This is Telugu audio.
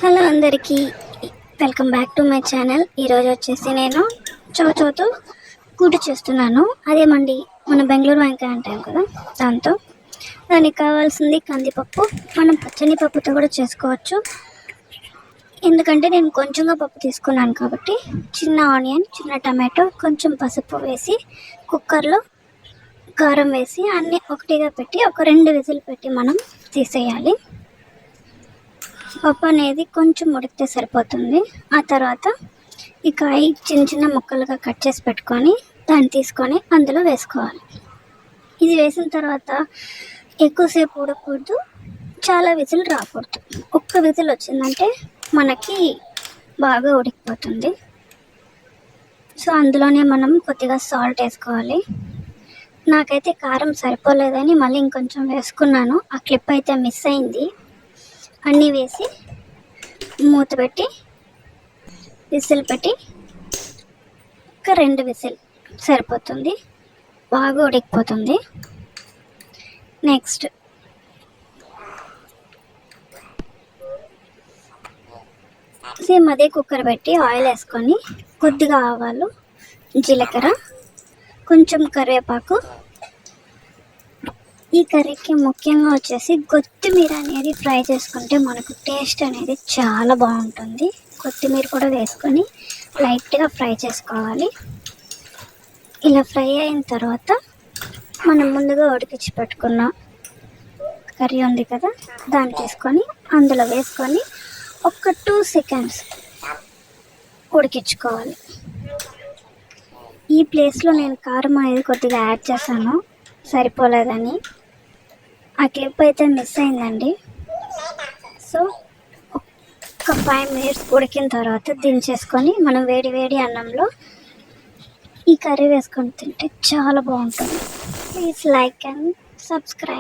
హలో అందరికీ, welcome back to my channel. ఈరోజు వచ్చేసి నేను చౌచౌతో కూటు చేస్తున్నాను. అదేమండి మన బెంగళూరు వంకాయ అంటాం కదా, దానికి కావాల్సింది కందిపప్పు. మనం పచ్చని పప్పుతో కూడా చేసుకోవచ్చు. ఎందుకంటే నేను కొంచెంగా పప్పు తీసుకున్నాను కాబట్టి చిన్న ఆనియన్, చిన్న టమాటో, కొంచెం పసుపు వేసి కుక్కర్లో కారం వేసి అన్నీ ఒకటిగా పెట్టి ఒక 2 విజిల్ పెట్టి మనం తీసేయాలి. పప్పు అనేది కొంచెం ఉడికితే సరిపోతుంది. ఆ తర్వాత ఈ కాయ చిన్న చిన్న ముక్కలుగా కట్ చేసి పెట్టుకొని దాన్ని తీసుకొని అందులో వేసుకోవాలి. ఇది వేసిన తర్వాత ఎక్కువసేపు ఉడకకూడదు, చాలా విజిల్ రాకూడదు. ఒక్క విజిల్ వచ్చిందంటే మనకి బాగా ఉడికిపోతుంది. సో అందులోనే మనం కొద్దిగా సాల్ట్ వేసుకోవాలి. నాకైతే కారం సరిపోలేదని మళ్ళీ ఇంకొంచెం వేసుకున్నాను. ఆ క్లిప్ అయితే మిస్ అయింది. అన్నీ వేసి మూత పెట్టి విసిల్ పెట్టి ఒక 2 విసిల్ సరిపోతుంది, బాగా ఉడికిపోతుంది. నెక్స్ట్ సేమ్ అదే కుక్కర్ పెట్టి ఆయిల్ వేసుకొని కొద్దిగా ఆవాలు, జీలకర్ర, కొంచెం కరివేపాకు. ఈ కర్రీకి ముఖ్యంగా వచ్చేసి కొత్తిమీర అనేది ఫ్రై చేసుకుంటే మనకు టేస్ట్ అనేది చాలా బాగుంటుంది. కొత్తిమీర కూడా వేసుకొని లైట్గా ఫ్రై చేసుకోవాలి. ఇలా ఫ్రై అయిన తర్వాత మనం ముందుగా ఉడికించి పెట్టుకున్న కర్రీ ఉంది కదా, దాన్ని తీసుకొని అందులో వేసుకొని ఒక 2 సెకండ్స్ ఉడికించుకోవాలి. ఈ ప్లేస్లో నేను కారం అనేది కొద్దిగా యాడ్ చేశాను, సరిపోలేదని. ఆ క్లిప్ అయితే మిస్ అయిందండి. సో ఒక 5 మినిట్స్ ఉడికిన తర్వాత దించేసుకొని మనం వేడి వేడి అన్నంలో ఈ కర్రీ వేసుకొని తింటే చాలా బాగుంటుంది. Please like and subscribe.